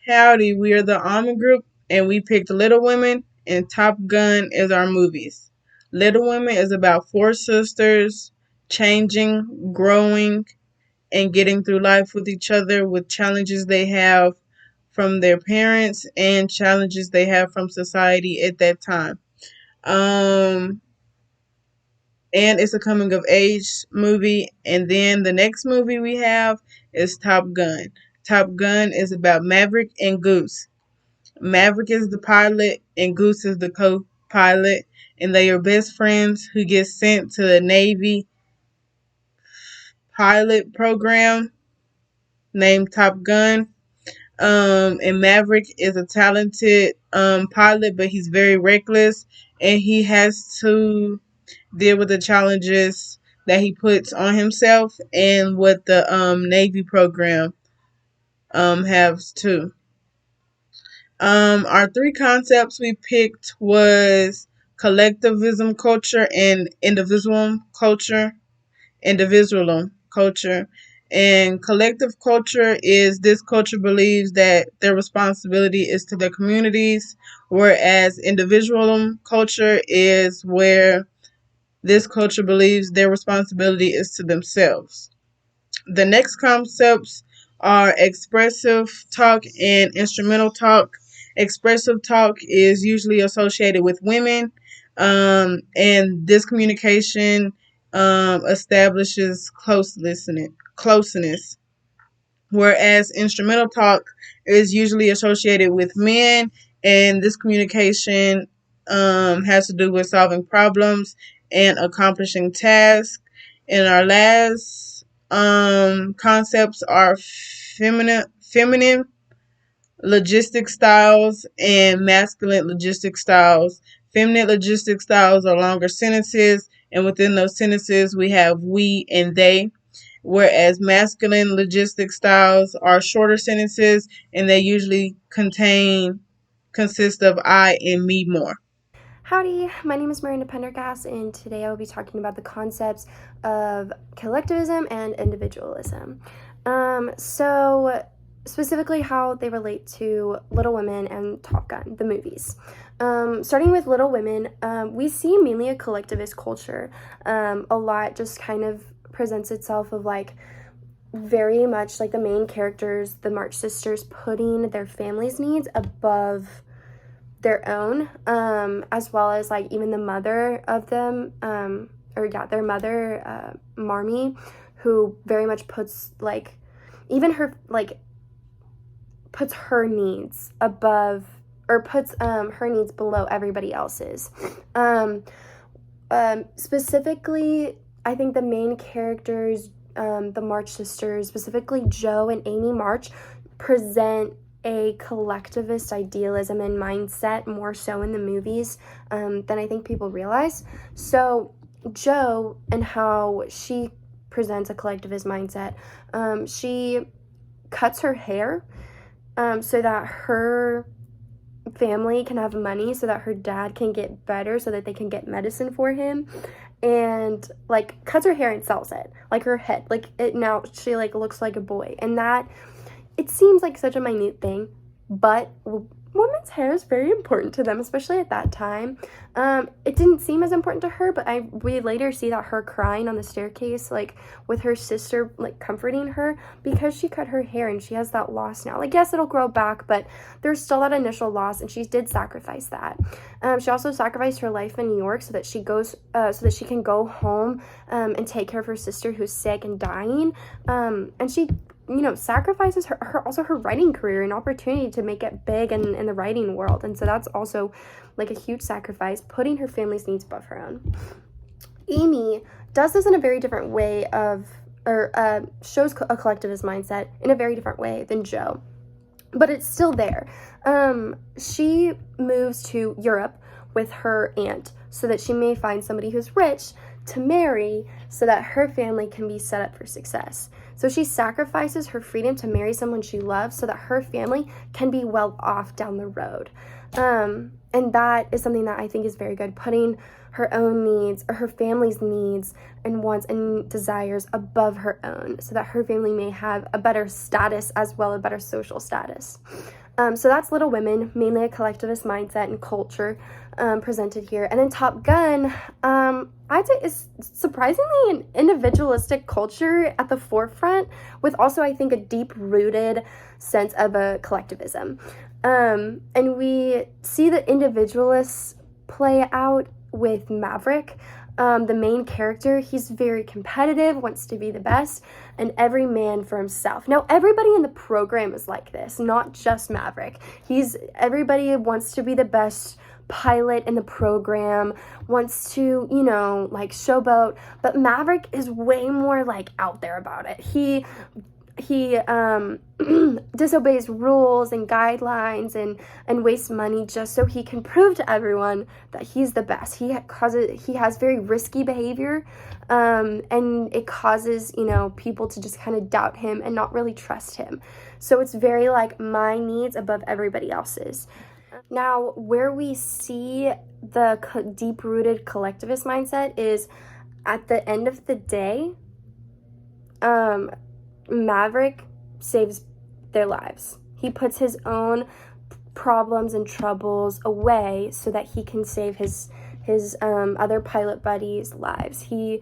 Howdy, we are the Almond Group, and we picked Little Women, and Top Gun is our movies. Little Women is about four sisters changing, growing, and getting through life with each other with challenges they have from their parents and challenges they have from society at that time. Um, and it's a coming of age movie. And then the next movie we have is Top Gun. Top Gun is about Maverick and Goose. Maverick is the pilot and Goose is the co-pilot, and they are best friends who get sent to the Navy pilot program named Top Gun. And Maverick is a talented pilot, but he's very reckless, and he has to deal with the challenges that he puts on himself and what the Navy program has too. Our three concepts we picked was collectivism culture and individualism culture. And collective culture is this culture believes that their responsibility is to their communities, whereas individualism culture is where this culture believes their responsibility is to themselves. The next concepts are expressive talk and instrumental talk. Expressive talk is usually associated with women, and this communication establishes closeness, whereas instrumental talk is usually associated with men, and this communication has to do with solving problems and accomplishing tasks. And our last concepts are feminine logistic styles and masculine logistic styles. Feminine logistic styles are longer sentences, and within those sentences we have we and they, whereas masculine logistic styles are shorter sentences and they usually consist of I and me more. Howdy, my name is Miranda Pendergast, and today I will be talking about the concepts of collectivism and individualism. Specifically, how they relate to Little Women and Top Gun, the movies. Starting with Little Women, we see mainly a collectivist culture. A lot just kind of presents itself of like very much like the main characters, the March sisters, putting their family's needs above their own, as well as like even the mother of them, their mother, Marmee, who very much puts like even her like puts her needs above or puts her needs below everybody else's. Specifically, I think the main characters, the March sisters, specifically Joe and Amy March, present a collectivist idealism and mindset more so in the movies than I think people realize. So Joe and how she presents a collectivist mindset, she cuts her hair so that her family can have money, so that her dad can get better, so that they can get medicine for him, and like cuts her hair and sells it, like her head, like it now she like looks like a boy. And that, it seems like such a minute thing, but women's hair is very important to them, especially at that time. It didn't seem as important to her, but we later see that her crying on the staircase, like with her sister, like comforting her because she cut her hair and she has that loss now. Like, yes, it'll grow back, but there's still that initial loss, and she did sacrifice that. She also sacrificed her life in New York so that she can go home and take care of her sister who's sick and dying. And she sacrifices her writing career and opportunity to make it big in the writing world. And so that's also like a huge sacrifice, putting her family's needs above her own. Amy does this in a very different way shows a collectivist mindset in a very different way than Joe, but it's still there. She moves to Europe with her aunt so that she may find somebody who's rich to marry so that her family can be set up for success. So she sacrifices her freedom to marry someone she loves so that her family can be well off down the road. And that is something that I think is very good, putting her own needs or her family's needs and wants and desires above her own so that her family may have a better status as well, a better social status. So that's Little Women, mainly a collectivist mindset and culture presented here. And then Top Gun, I'd say is surprisingly an individualistic culture at the forefront with also, I think, a deep-rooted sense of a collectivism. And we see the individualists play out with Maverick. The main character, he's very competitive, wants to be the best, and every man for himself. Now, everybody in the program is like this, not just Maverick. Everybody wants to be the best pilot in the program, wants to, like showboat, but Maverick is way more like out there about it. He disobeys rules and guidelines and wastes money just so he can prove to everyone that he's the best. He has very risky behavior, and it causes, people to just kind of doubt him and not really trust him. So it's very like my needs above everybody else's. Now, where we see the deep-rooted collectivist mindset is at the end of the day, Maverick saves their lives. He puts his own problems and troubles away so that he can save his other pilot buddies' lives. He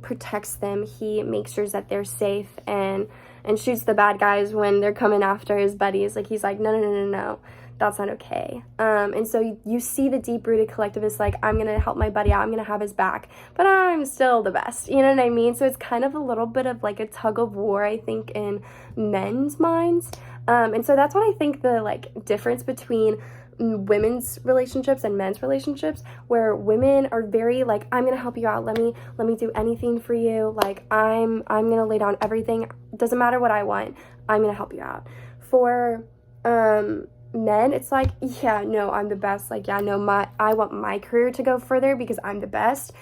protects them. He makes sure that they're safe and shoots the bad guys when they're coming after his buddies. Like, he's like, no, that's not okay. And so you see the deep-rooted collectivist, like, I'm going to help my buddy out. I'm going to have his back. But I'm still the best. You know what I mean? So it's kind of a little bit of, like, a tug of war, I think, in men's minds. And so that's what I think the, like, difference between women's relationships and men's relationships, where women are very, like, I'm going to help you out. Let me do anything for you. Like, I'm going to lay down everything. Doesn't matter what I want. I'm going to help you out. For, men, it's like, yeah, no, I'm the best. Like, yeah, no, I want my career to go further because I'm the best.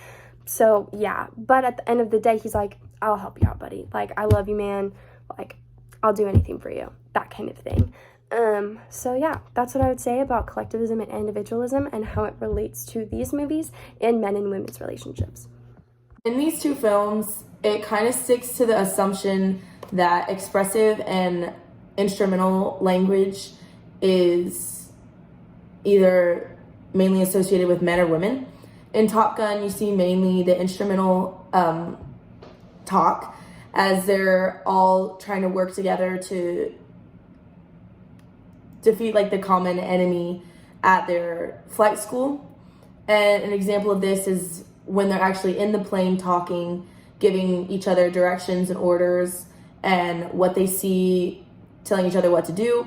So yeah, but at the end of the day, he's like, I'll help you out, buddy. Like, I love you, man. Like, I'll do anything for you. That kind of thing. So yeah, that's what I would say about collectivism and individualism and how it relates to these movies and men and women's relationships. In these two films, it kind of sticks to the assumption that expressive and instrumental language is either mainly associated with men or women. In Top Gun, you see mainly the instrumental talk as they're all trying to work together to defeat like the common enemy at their flight school. And an example of this is when they're actually in the plane talking, giving each other directions and orders and what they see, telling each other what to do.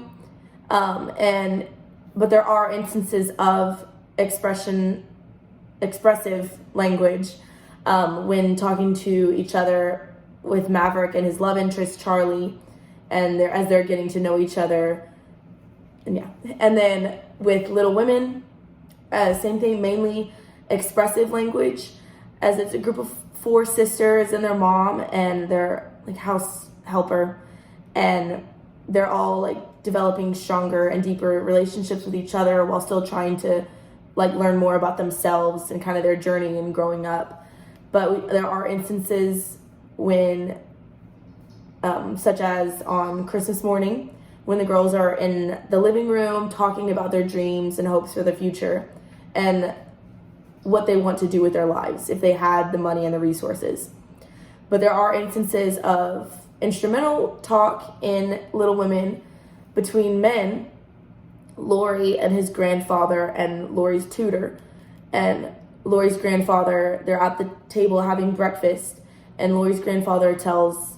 But there are instances of expressive language when talking to each other with Maverick and his love interest Charlie, and as they're getting to know each other. And then with Little Women, same thing, mainly expressive language, as it's a group of 4 sisters and their mom and their like house helper, and they're all like developing stronger and deeper relationships with each other while still trying to like learn more about themselves and kind of their journey and growing up. But there are instances when, such as on Christmas morning, when the girls are in the living room talking about their dreams and hopes for the future and what they want to do with their lives if they had the money and the resources. But there are instances of instrumental talk in Little Women between men, Laurie and his grandfather and Laurie's tutor. And Laurie's grandfather, they're at the table having breakfast, and Laurie's grandfather tells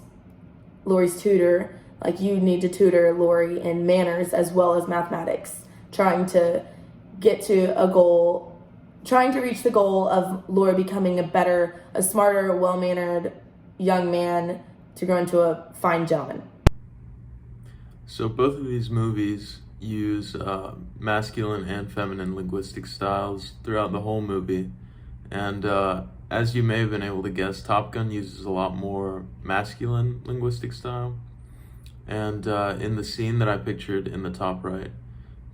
Laurie's tutor, like, you need to tutor Laurie in manners as well as mathematics, trying to get to a goal, trying to reach the goal of Laurie becoming a smarter, well-mannered young man to grow into a fine gentleman. So both of these movies use masculine and feminine linguistic styles throughout the whole movie. And as you may have been able to guess, Top Gun uses a lot more masculine linguistic style. And in the scene that I pictured in the top right,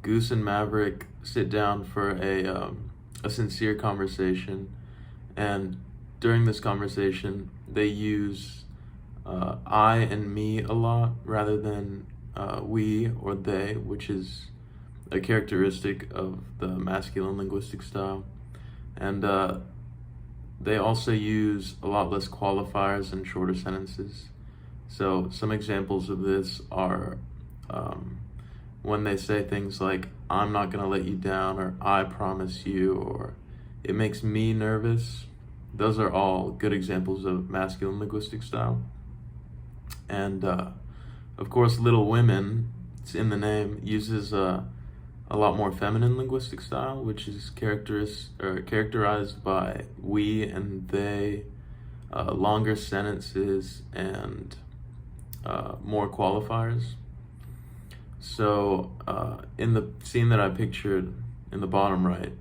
Goose and Maverick sit down for a sincere conversation, And during this conversation, they use I and me a lot rather than we or they, which is a characteristic of the masculine linguistic style. And they also use a lot less qualifiers and shorter sentences. So some examples of this are when they say things like, I'm not going to let you down, or I promise you, or it makes me nervous. Those are all good examples of masculine linguistic style. And of course, Little Women, it's in the name, uses a lot more feminine linguistic style, which is characterized by we and they, longer sentences, and more qualifiers. So in the scene that I pictured in the bottom right,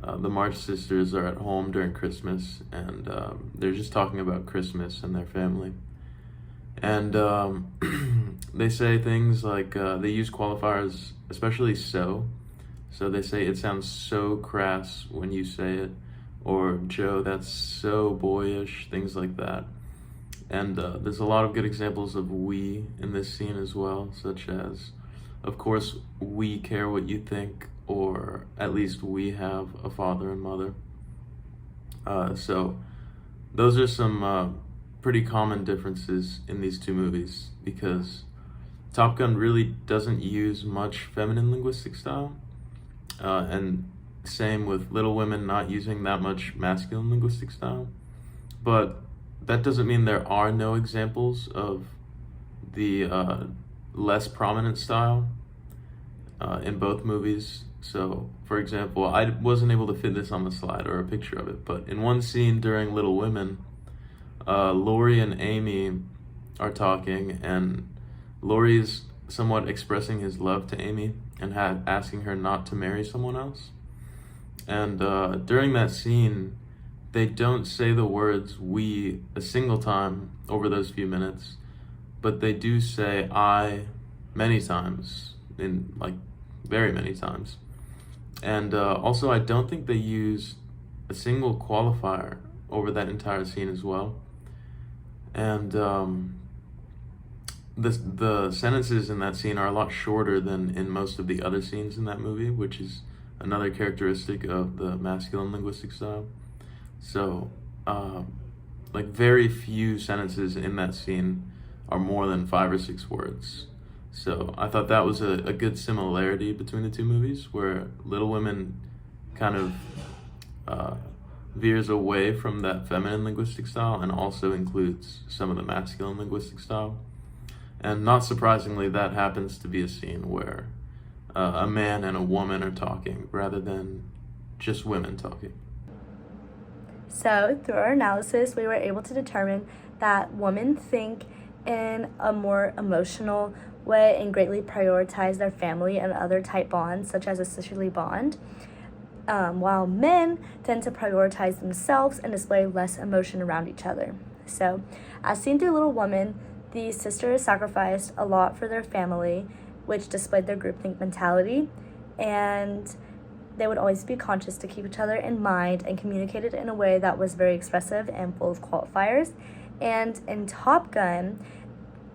the March sisters are at home during Christmas, and they're just talking about Christmas and their family. And they say things like, they use qualifiers, especially so. So they say, it sounds so crass when you say it, or Joe, that's so boyish, things like that. And there's a lot of good examples of we in this scene as well, such as, of course, we care what you think, or at least we have a father and mother. So those are some pretty common differences in these two movies, because Top Gun really doesn't use much feminine linguistic style, and same with Little Women not using that much masculine linguistic style. But that doesn't mean there are no examples of the less prominent style in both movies. So, for example, I wasn't able to fit this on the slide or a picture of it, but in one scene during Little Women, Laurie and Amy are talking, and Laurie's somewhat expressing his love to Amy and asking her not to marry someone else. And during that scene, they don't say the words we a single time over those few minutes, but they do say I many times, in like very many times. And also, I don't think they use a single qualifier over that entire scene as well. And the sentences in that scene are a lot shorter than in most of the other scenes in that movie, which is another characteristic of the masculine linguistic style. So, like, very few sentences in that scene are more than 5 or 6 words. So I thought that was a good similarity between the two movies, where Little Women kind of veers away from that feminine linguistic style and also includes some of the masculine linguistic style. And not surprisingly, that happens to be a scene where a man and a woman are talking rather than just women talking. So, through our analysis, we were able to determine that women think in a more emotional way and greatly prioritize their family and other type bonds, such as a sisterly bond, while men tend to prioritize themselves and display less emotion around each other. So, as seen through Little Women, the sisters sacrificed a lot for their family, which displayed their groupthink mentality, and they would always be conscious to keep each other in mind and communicated in a way that was very expressive and full of qualifiers. And in Top Gun,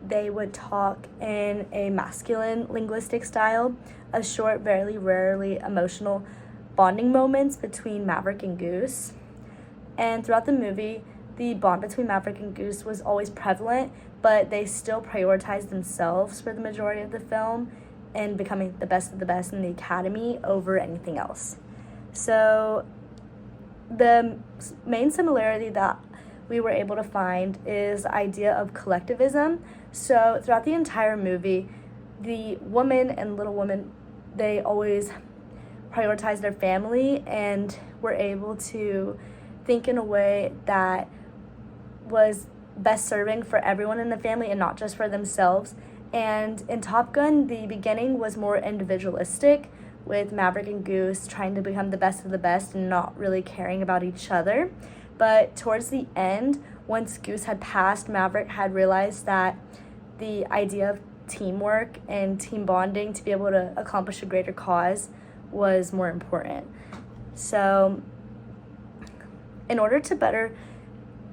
they would talk in a masculine linguistic style, a short, very rarely emotional bonding moments between Maverick and Goose. And throughout the movie, the bond between Maverick and Goose was always prevalent, but they still prioritized themselves for the majority of the film and becoming the best of the best in the academy over anything else. So the main similarity that we were able to find is the idea of collectivism. So throughout the entire movie, the woman and Little Woman, they always prioritized their family and were able to think in a way that was best serving for everyone in the family and not just for themselves. And in Top Gun, the beginning was more individualistic, with Maverick and Goose trying to become the best of the best and not really caring about each other. But towards the end, once Goose had passed, Maverick had realized that the idea of teamwork and team bonding to be able to accomplish a greater cause was more important. So In order to better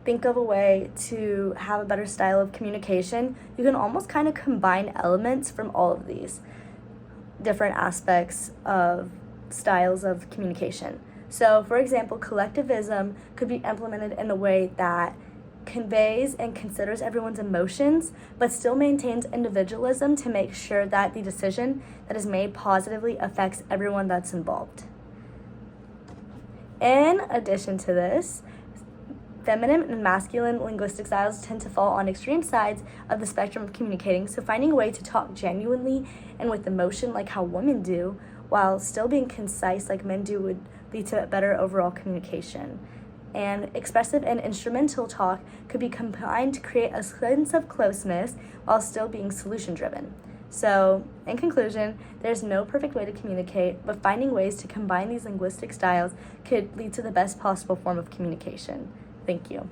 think of a way to have a better style of communication, you can almost kind of combine elements from all of these different aspects of styles of communication. So, for example, collectivism could be implemented in a way that conveys and considers everyone's emotions, but still maintains individualism to make sure that the decision that is made positively affects everyone that's involved. In addition to this, feminine and masculine linguistic styles tend to fall on extreme sides of the spectrum of communicating, so finding a way to talk genuinely and with emotion like how women do, while still being concise like men do, would lead to better overall communication. And expressive and instrumental talk could be combined to create a sense of closeness while still being solution-driven. So, in conclusion, there's no perfect way to communicate, but finding ways to combine these linguistic styles could lead to the best possible form of communication. Thank you.